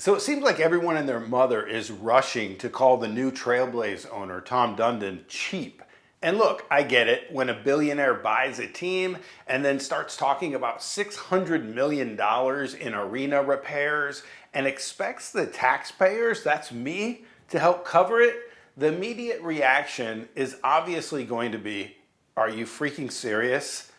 So it seems like everyone and their mother is rushing to call the new Trailblazers owner, Tom Dundon, cheap. And look, I get it. When a billionaire buys a team and then starts talking about $600 million in arena repairs and expects the taxpayers, that's me, to help cover it, the immediate reaction is obviously going to be, are you freaking serious?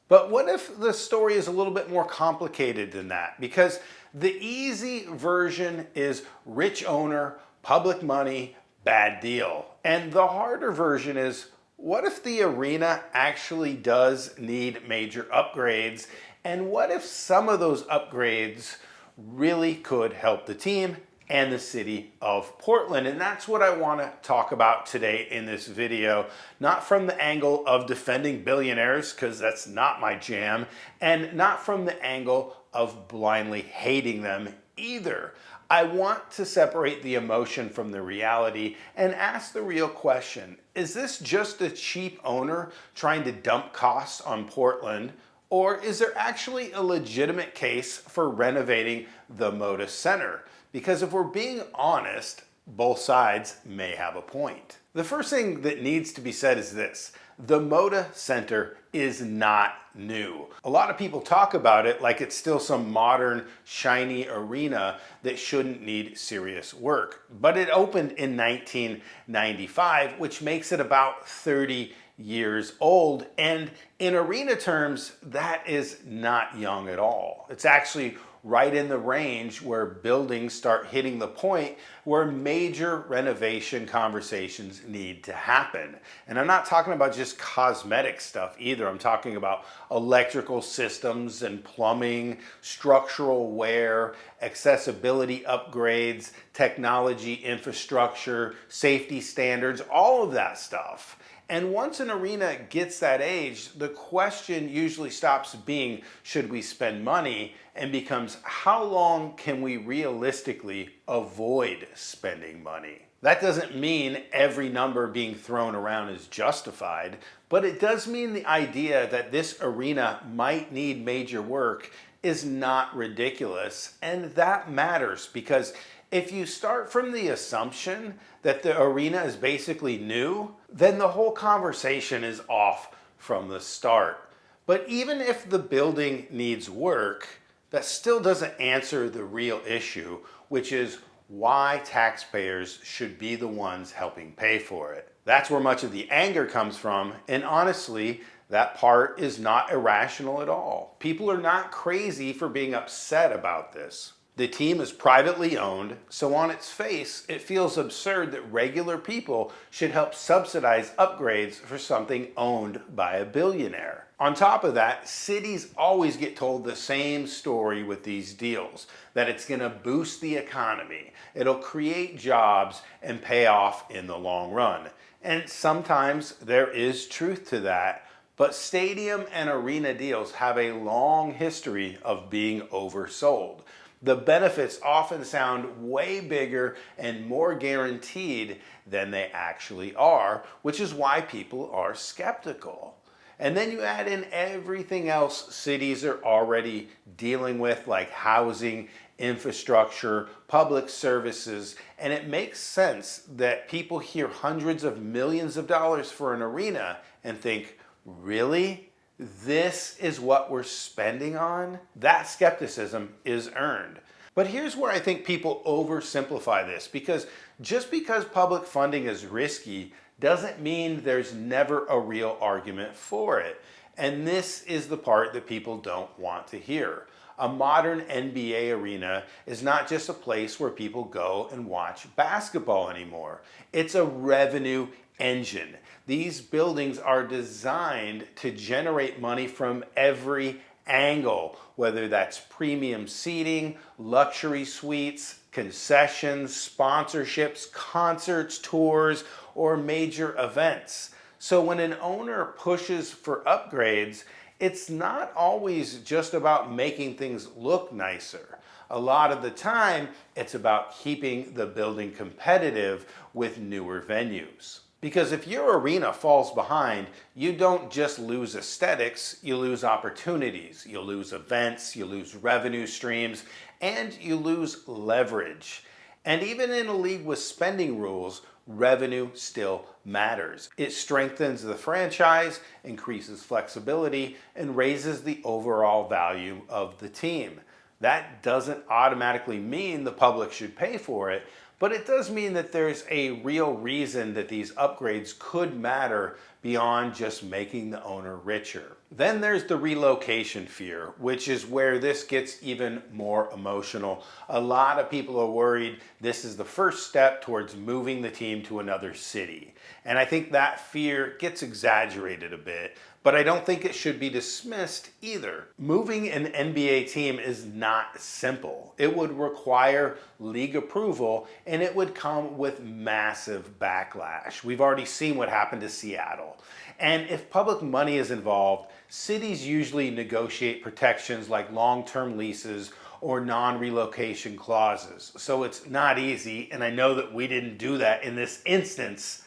But what if the story is a little bit more complicated than that? Because the easy version is rich owner, public money, bad deal. And the harder version is, what if the arena actually does need major upgrades? And what if some of those upgrades really could help the team and the city of Portland? And that's what I want to talk about today in this video, not from the angle of defending billionaires, because that's not my jam, and not from the angle of blindly hating them either. I want to separate the emotion from the reality and ask the real question. Is this just a cheap owner trying to dump costs on Portland? Or is there actually a legitimate case for renovating the Moda Center? Because if we're being honest, both sides may have a point. The first thing that needs to be said is this: the Moda Center is not new. A lot of people talk about it like it's still some modern, shiny arena that shouldn't need serious work. But it opened in 1995, which makes it about 30 years old. And in arena terms, that is not young at all. It's actually right in the range where buildings start hitting the point where major renovation conversations need to happen. And I'm not talking about just cosmetic stuff either. I'm talking about electrical systems and plumbing, structural wear, accessibility upgrades, technology infrastructure, safety standards, all of that stuff. And once an arena gets that age, the question usually stops being, should we spend money, and becomes, how long can we realistically avoid spending money? That doesn't mean every number being thrown around is justified, but it does mean the idea that this arena might need major work is not ridiculous, and that matters because if you start from the assumption that the arena is basically new, then the whole conversation is off from the start. But even if the building needs work, that still doesn't answer the real issue, which is why taxpayers should be the ones helping pay for it. That's where much of the anger comes from, and honestly, that part is not irrational at all. People are not crazy for being upset about this. The team is privately owned, so on its face, it feels absurd that regular people should help subsidize upgrades for something owned by a billionaire. On top of that, cities always get told the same story with these deals, that it's going to boost the economy, it'll create jobs and pay off in the long run. And sometimes there is truth to that, but stadium and arena deals have a long history of being oversold. The benefits often sound way bigger and more guaranteed than they actually are, which is why people are skeptical. And then you add in everything else cities are already dealing with, like housing, infrastructure, public services, and it makes sense that people hear hundreds of millions of dollars for an arena and think, really? This is what we're spending on? That skepticism is earned. But here's where I think people oversimplify this, because just because public funding is risky doesn't mean there's never a real argument for it. And this is the part that people don't want to hear. A modern NBA arena is not just a place where people go and watch basketball anymore. It's a revenue engine. These buildings are designed to generate money from every angle, whether that's premium seating, luxury suites, concessions, sponsorships, concerts, tours, or major events. So when an owner pushes for upgrades, it's not always just about making things look nicer. A lot of the time, it's about keeping the building competitive with newer venues. Because if your arena falls behind, you don't just lose aesthetics, you lose opportunities. You lose events, you lose revenue streams, and you lose leverage. And even in a league with spending rules, revenue still matters. It strengthens the franchise, increases flexibility, and raises the overall value of the team. That doesn't automatically mean the public should pay for it, but it does mean that there's a real reason that these upgrades could matter beyond just making the owner richer. Then there's the relocation fear, which is where this gets even more emotional. A lot of people are worried this is the first step towards moving the team to another city. And I think that fear gets exaggerated a bit, but I don't think it should be dismissed either. Moving an NBA team is not simple. It would require league approval, and it would come with massive backlash. We've already seen what happened to Seattle. And if public money is involved, cities usually negotiate protections like long-term leases or non-relocation clauses. So it's not easy, and I know that we didn't do that in this instance,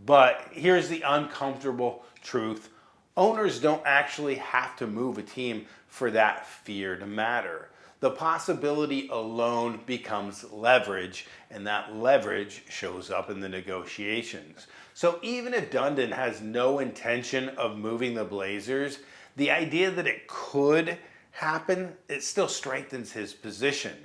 but here's the uncomfortable truth. Owners don't actually have to move a team for that fear to matter. The possibility alone becomes leverage, and that leverage shows up in the negotiations. So even if Dundon has no intention of moving the Blazers, the idea that it could happen, it still strengthens his position.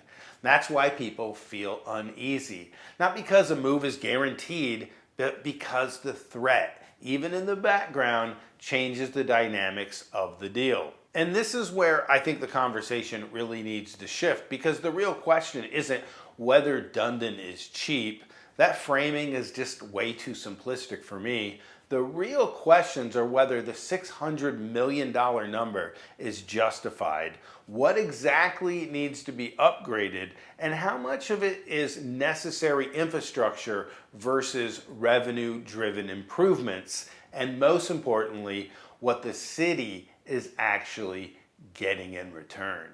That's why people feel uneasy. Not because a move is guaranteed, but because the threat, even in the background, changes the dynamics of the deal. And this is where I think the conversation really needs to shift, because the real question isn't whether Dundon is cheap. That framing is just way too simplistic for me. The real questions are whether the $600 million number is justified, what exactly needs to be upgraded, and how much of it is necessary infrastructure versus revenue-driven improvements, and most importantly, what the city is actually getting in return.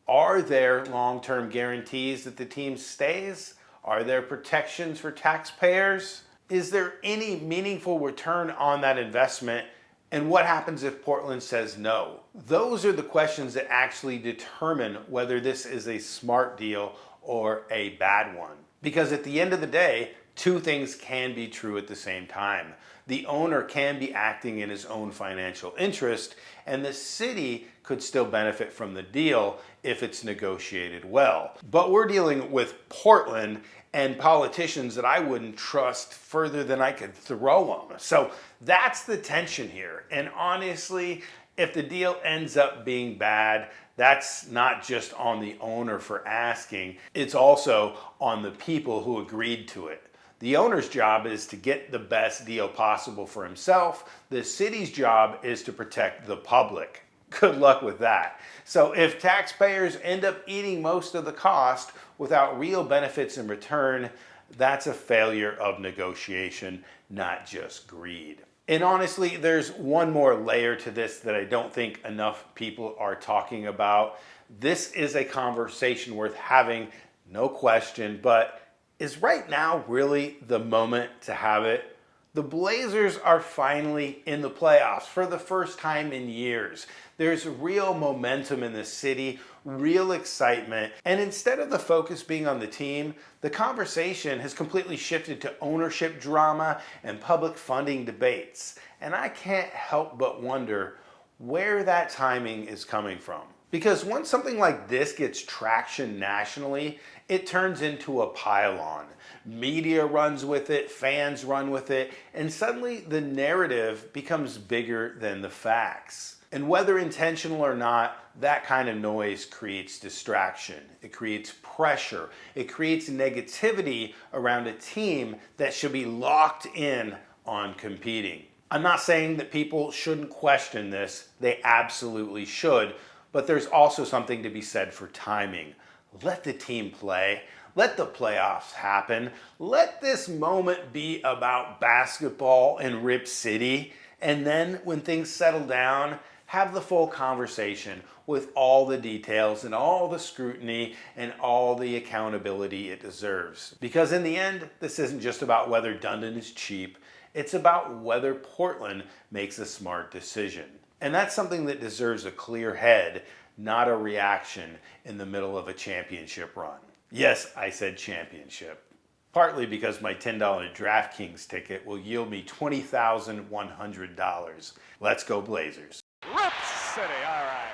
Are there long-term guarantees that the team stays? Are there protections for taxpayers? Is there any meaningful return on that investment? And what happens if Portland says no? Those are the questions that actually determine whether this is a smart deal or a bad one. Because at the end of the day, two things can be true at the same time. The owner can be acting in his own financial interest, and the city could still benefit from the deal if it's negotiated well. But we're dealing with Portland and politicians that I wouldn't trust further than I could throw them. So that's the tension here. And honestly, if the deal ends up being bad, that's not just on the owner for asking, it's also on the people who agreed to it. The owner's job is to get the best deal possible for himself. The city's job is to protect the public. Good luck with that. So if taxpayers end up eating most of the cost without real benefits in return, that's a failure of negotiation, not just greed. And honestly, there's one more layer to this that I don't think enough people are talking about. This is a conversation worth having, no question, but is right now really the moment to have it? The Blazers are finally in the playoffs for the first time in years. There's real momentum in the city, real excitement, and instead of the focus being on the team, the conversation has completely shifted to ownership drama and public funding debates. And I can't help but wonder where that timing is coming from. Because once something like this gets traction nationally, it turns into a pile-on. Media runs with it, fans run with it, and suddenly the narrative becomes bigger than the facts. And whether intentional or not, that kind of noise creates distraction. It creates pressure. It creates negativity around a team that should be locked in on competing. I'm not saying that people shouldn't question this. They absolutely should. But there's also something to be said for timing. Let the team play. Let the playoffs happen. Let this moment be about basketball in Rip City. And then when things settle down, have the full conversation with all the details and all the scrutiny and all the accountability it deserves. Because in the end, this isn't just about whether Dundon is cheap. It's about whether Portland makes a smart decision. And that's something that deserves a clear head, not a reaction in the middle of a championship run. Yes, I said championship. Partly because my $10 DraftKings ticket will yield me $20,100. Let's go Blazers. Rip City, all right.